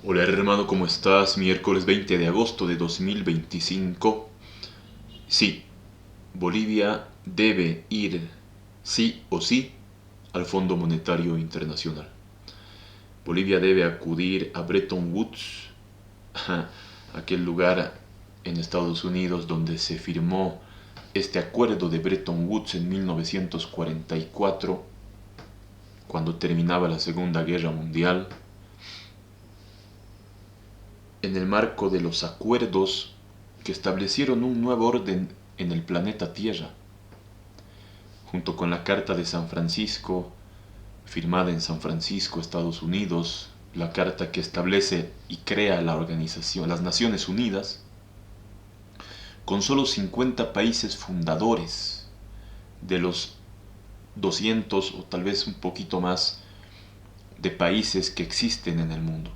Hola hermano, ¿cómo estás? Miércoles 20 de agosto de 2025. Sí, Bolivia debe ir sí o sí al Fondo Monetario Internacional. Bolivia debe acudir a Bretton Woods, aquel lugar en Estados Unidos donde se firmó este acuerdo de Bretton Woods en 1944, cuando terminaba la Segunda Guerra Mundial. En el marco de los acuerdos que establecieron un nuevo orden en el planeta Tierra, junto con la Carta de San Francisco, firmada en San Francisco, Estados Unidos, la carta que establece y crea la organización, las Naciones Unidas, con solo 50 países fundadores de los 200 o tal vez un poquito más de países que existen en el mundo.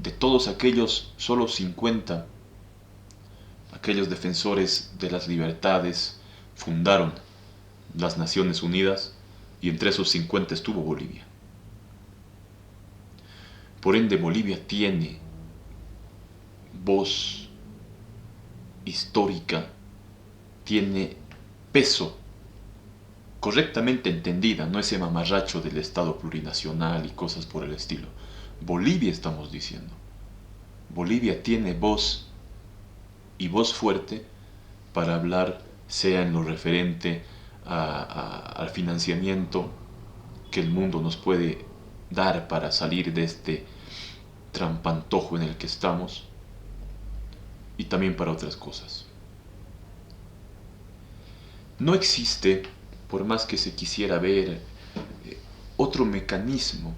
De todos aquellos, solo 50, aquellos defensores de las libertades, fundaron las Naciones Unidas, y entre esos 50 estuvo Bolivia. Por ende, Bolivia tiene voz histórica, tiene peso, correctamente entendida, no ese mamarracho del Estado plurinacional y cosas por el estilo. Bolivia estamos diciendo. Bolivia tiene voz, y voz fuerte, para hablar, sea en lo referente al financiamiento que el mundo nos puede dar para salir de este trampantojo en el que estamos, y también para otras cosas. No existe, por más que se quisiera ver, otro mecanismo,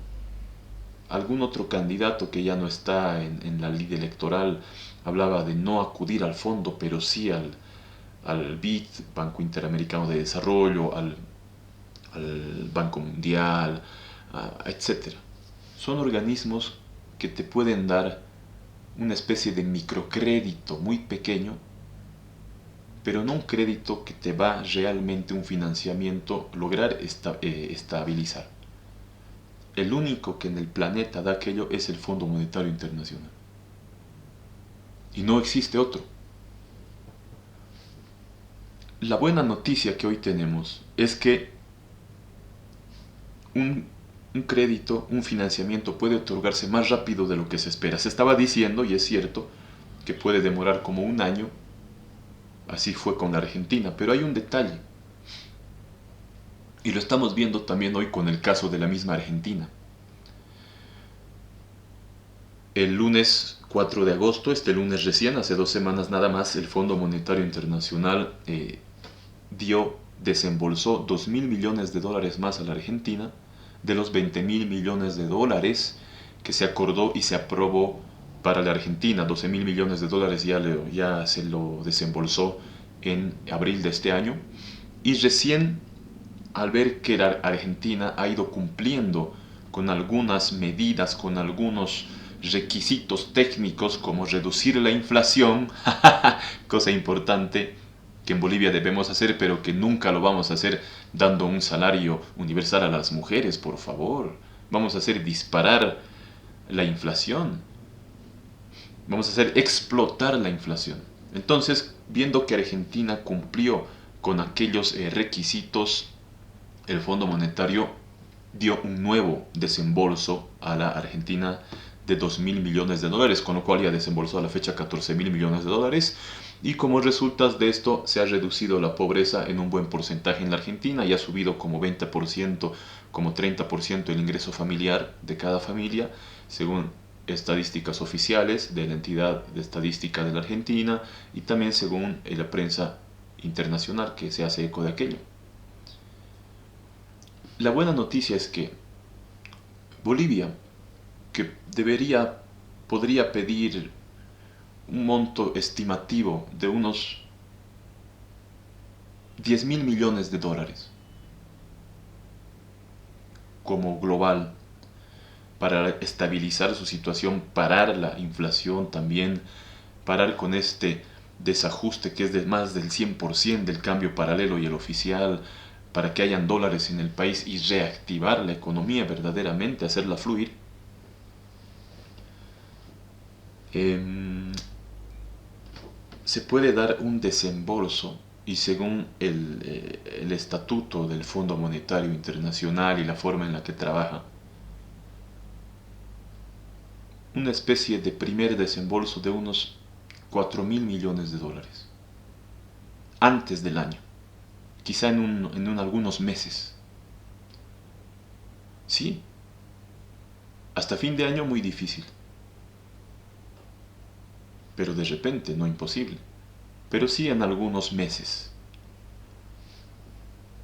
algún otro candidato que ya no está en la ley electoral hablaba de no acudir al fondo, pero sí al BID, Banco Interamericano de Desarrollo, al Banco Mundial, etc. Son organismos que te pueden dar una especie de microcrédito muy pequeño, pero no un crédito que te va realmente un financiamiento lograr estabilizar. El único que en el planeta da aquello es el Fondo Monetario Internacional. Y no existe otro. La buena noticia que hoy tenemos es que un crédito, un financiamiento puede otorgarse más rápido de lo que se espera. Se estaba diciendo, y es cierto, que puede demorar como un año. Así fue con la Argentina, pero hay un detalle. Y lo estamos viendo también hoy con el caso de la misma Argentina. El lunes 4 de agosto, este lunes recién, hace 2 semanas nada más, el Fondo Monetario Internacional desembolsó 2.000 millones de dólares más a la Argentina, de los 20.000 millones de dólares que se acordó y se aprobó para la Argentina. 12.000 millones de dólares ya se lo desembolsó en abril de este año. Y recién, al ver que la Argentina ha ido cumpliendo con algunas medidas, con algunos requisitos técnicos como reducir la inflación, cosa importante que en Bolivia debemos hacer, pero que nunca lo vamos a hacer dando un salario universal a las mujeres, por favor. Vamos a hacer disparar la inflación. Vamos a hacer explotar la inflación. Entonces, viendo que Argentina cumplió con aquellos requisitos, el Fondo Monetario dio un nuevo desembolso a la Argentina de 2.000 millones de dólares, con lo cual ya desembolsó a la fecha 14.000 millones de dólares. Y como resultado de esto, se ha reducido la pobreza en un buen porcentaje en la Argentina y ha subido como 20%, como 30% el ingreso familiar de cada familia, según estadísticas oficiales de la entidad de estadística de la Argentina y también según la prensa internacional que se hace eco de aquello. La buena noticia es que Bolivia, que podría pedir un monto estimativo de unos 10.000 millones de dólares como global para estabilizar su situación, parar la inflación también, parar con este desajuste que es de más del 100% del cambio paralelo y el oficial, para que hayan dólares en el país y reactivar la economía verdaderamente, hacerla fluir. em, se puede dar un desembolso y según el estatuto del Fondo Monetario Internacional y la forma en la que trabaja, una especie de primer desembolso de unos 4.000 millones de dólares antes del año, quizá en algunos meses. Sí, hasta fin de año muy difícil, pero de repente no imposible, pero sí en algunos meses.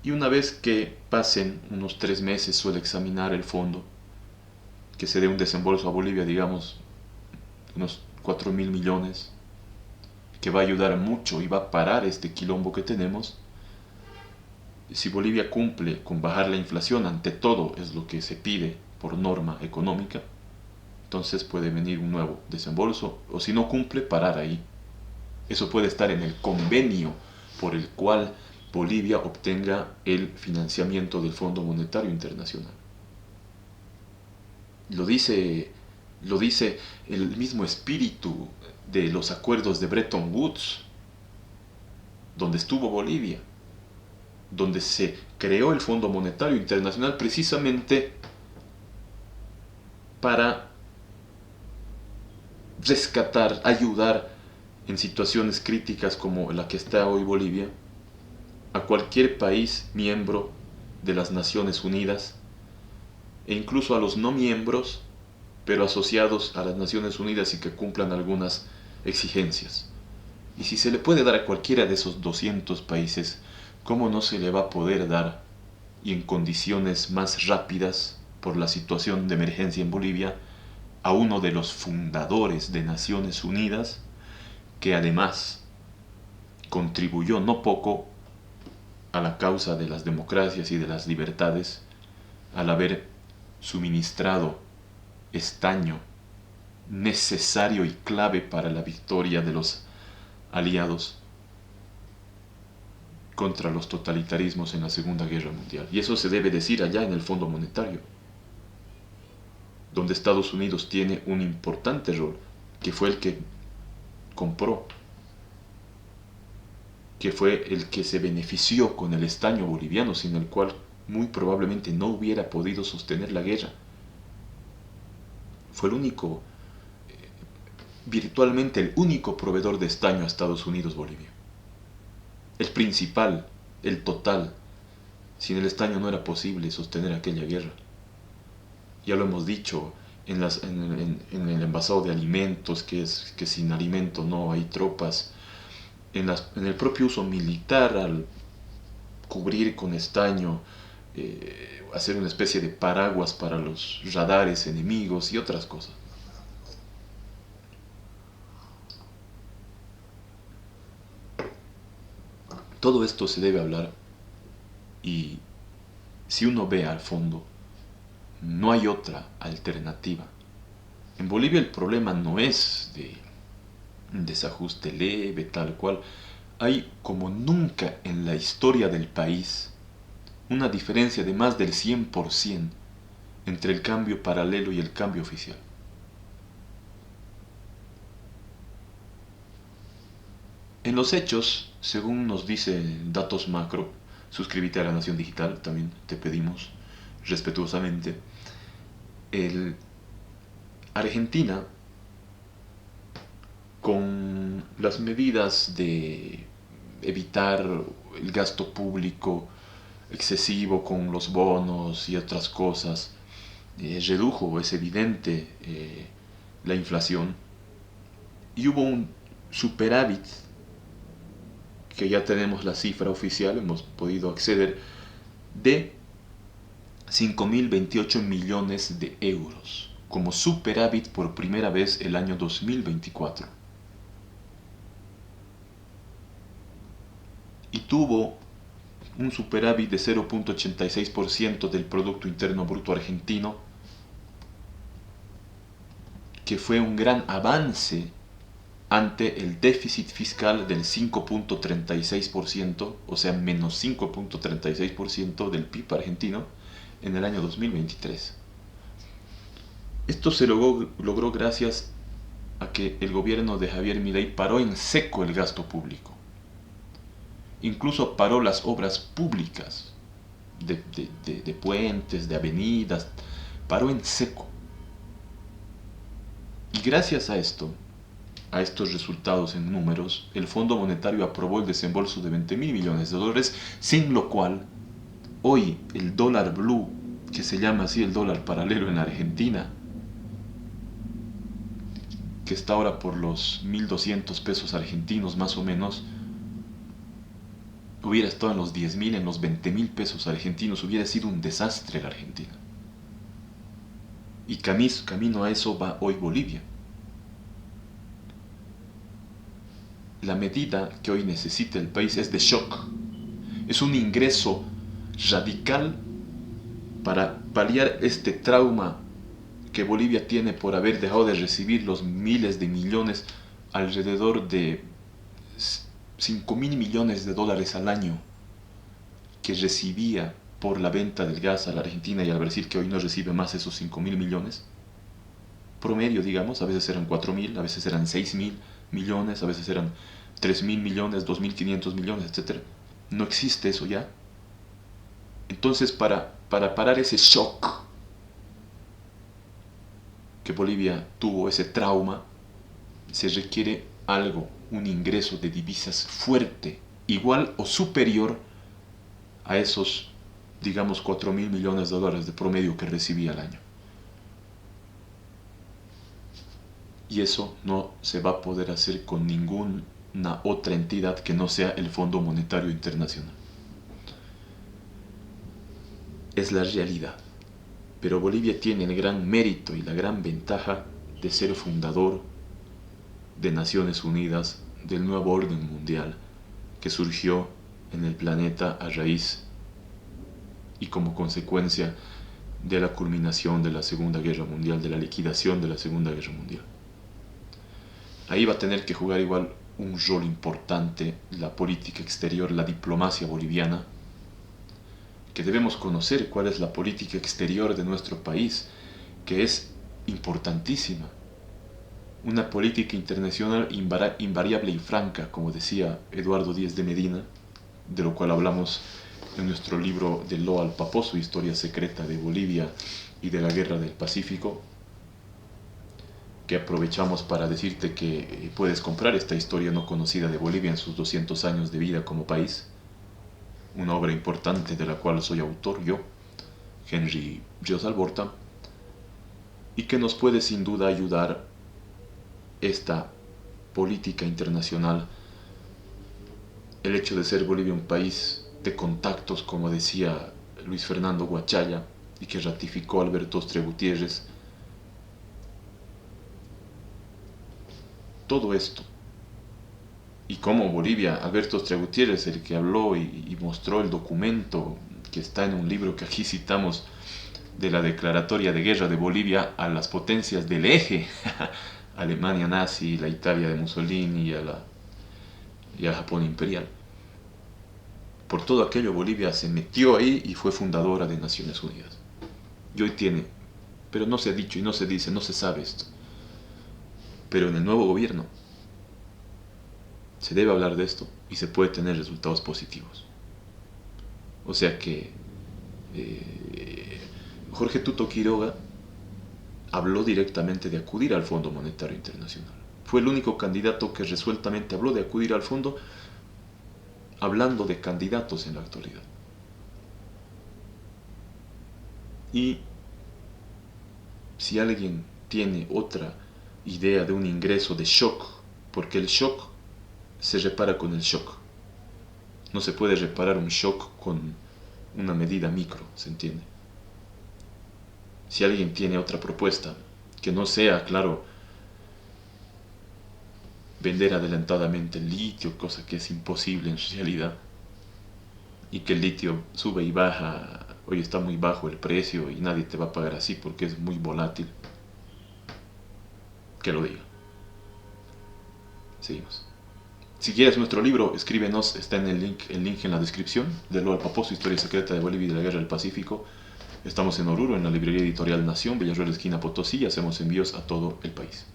Y una vez que pasen unos 3 meses suele examinar el fondo, que se dé un desembolso a Bolivia, digamos, unos 4.000 millones, que va a ayudar mucho y va a parar este quilombo que tenemos. Si Bolivia cumple con bajar la inflación, ante todo es lo que se pide por norma económica, entonces puede venir un nuevo desembolso, o si no cumple, parar ahí. Eso puede estar en el convenio por el cual Bolivia obtenga el financiamiento del Fondo Monetario Internacional. Lo dice, lo dice el mismo espíritu de los acuerdos de Bretton Woods, donde estuvo Bolivia, donde se creó el Fondo Monetario Internacional precisamente para rescatar, ayudar en situaciones críticas como la que está hoy Bolivia, a cualquier país miembro de las Naciones Unidas e incluso a los no miembros, pero asociados a las Naciones Unidas y que cumplan algunas exigencias. Y si se le puede dar a cualquiera de esos 200 países, ¿cómo no se le va a poder dar, y en condiciones más rápidas por la situación de emergencia en Bolivia, a uno de los fundadores de Naciones Unidas, que además contribuyó no poco a la causa de las democracias y de las libertades, al haber suministrado estaño necesario y clave para la victoria de los aliados contra los totalitarismos en la Segunda Guerra Mundial? Y eso se debe decir allá en el Fondo Monetario, donde Estados Unidos tiene un importante rol, que fue el que compró, que fue el que se benefició con el estaño boliviano, sin el cual muy probablemente no hubiera podido sostener la guerra. Fue el único, virtualmente el único proveedor de estaño a Estados Unidos, Bolivia. El principal, el total. Sin el estaño no era posible sostener aquella guerra. Ya lo hemos dicho en el envasado de alimentos, que sin alimento no hay tropas. En el propio uso militar, al cubrir con estaño, hacer una especie de paraguas para los radares enemigos y otras cosas. Todo esto se debe hablar, y si uno ve al fondo, no hay otra alternativa. En Bolivia el problema no es de un desajuste leve, tal cual. Hay, como nunca en la historia del país, una diferencia de más del 100% entre el cambio paralelo y el cambio oficial. En los hechos, según nos dicen datos macro, suscríbete a La Nación Digital, también te pedimos respetuosamente. Argentina, con las medidas de evitar el gasto público excesivo con los bonos y otras cosas, redujo, es evidente, la inflación, y hubo un superávit, que ya tenemos la cifra oficial, hemos podido acceder, de 5.028 millones de euros, como superávit por primera vez el año 2024. Y tuvo un superávit de 0.86% del Producto Interno Bruto argentino, que fue un gran avance ante el déficit fiscal del 5.36%, o sea, menos 5.36% del PIB argentino en el año 2023. Esto se logró gracias a que el gobierno de Javier Milei paró en seco el gasto público. Incluso paró las obras públicas de puentes, de avenidas, paró en seco. Y gracias a esto, a estos resultados en números, el Fondo Monetario aprobó el desembolso de 20.000 millones de dólares, sin lo cual hoy el dólar blue, que se llama así el dólar paralelo en la Argentina, que está ahora por los 1.200 pesos argentinos más o menos, hubiera estado en los 10.000, en los 20.000 pesos argentinos, hubiera sido un desastre la Argentina. Y camino a eso va hoy Bolivia. La medida que hoy necesita el país es de shock. Es un ingreso radical para paliar este trauma que Bolivia tiene por haber dejado de recibir los miles de millones, alrededor de 5.000 millones de dólares al año que recibía por la venta del gas a la Argentina, y al decir que hoy no recibe más esos 5.000 millones, promedio digamos, a veces eran 4.000, a veces eran 6.000 millones, a veces eran 3.000 millones, 2.500 millones, etc. No existe eso ya. Entonces para parar ese shock que Bolivia tuvo, ese trauma, se requiere algo, un ingreso de divisas fuerte, igual o superior a esos, digamos, 4.000 millones de dólares de promedio que recibía al año. Y eso no se va a poder hacer con ninguna otra entidad que no sea el Fondo Monetario Internacional. Es la realidad. Pero Bolivia tiene el gran mérito y la gran ventaja de ser fundador de Naciones Unidas, del nuevo orden mundial que surgió en el planeta a raíz y como consecuencia de la culminación de la Segunda Guerra Mundial, de la liquidación de la Segunda Guerra Mundial. Ahí va a tener que jugar igual un rol importante la política exterior, la diplomacia boliviana, que debemos conocer cuál es la política exterior de nuestro país, que es importantísima. Una política internacional invariable y franca, como decía Eduardo Díez de Medina, de lo cual hablamos en nuestro libro De Lo al Paposo, Historia Secreta de Bolivia y de la Guerra del Pacífico, que aprovechamos para decirte que puedes comprar esta historia no conocida de Bolivia en sus 200 años de vida como país, una obra importante de la cual soy autor yo, Henry Ríos Alborta, y que nos puede sin duda ayudar esta política internacional, el hecho de ser Bolivia un país de contactos, como decía Luis Fernando Guachaya, y que ratificó Alberto Ostre Gutiérrez. Todo esto, y como Bolivia, Alberto Ostre Gutiérrez, el que habló y mostró el documento que está en un libro que aquí citamos, de la declaratoria de guerra de Bolivia a las potencias del eje, Alemania nazi, la Italia de Mussolini y al Japón imperial. Por todo aquello Bolivia se metió ahí y fue fundadora de Naciones Unidas. Y hoy tiene, pero no se ha dicho y no se dice, no se sabe esto, pero en el nuevo gobierno se debe hablar de esto y se puede tener resultados positivos. O sea que Jorge Tuto Quiroga habló directamente de acudir al Fondo Monetario Internacional. Fue el único candidato que resueltamente habló de acudir al fondo, hablando de candidatos en la actualidad. Y si alguien tiene otra idea de un ingreso de shock, porque el shock se repara con el shock. No se puede reparar un shock con una medida micro, ¿se entiende? Si alguien tiene otra propuesta, que no sea, claro, vender adelantadamente el litio, cosa que es imposible en realidad, y que el litio sube y baja, hoy está muy bajo el precio y nadie te va a pagar así porque es muy volátil, que lo diga. Seguimos. Si quieres nuestro libro, escríbenos, está en el link en la descripción, de Lo al Paposo, Historia Secreta de Bolivia y de la Guerra del Pacífico. Estamos en Oruro, en la librería editorial Nación, Villarreal, esquina Potosí, y hacemos envíos a todo el país.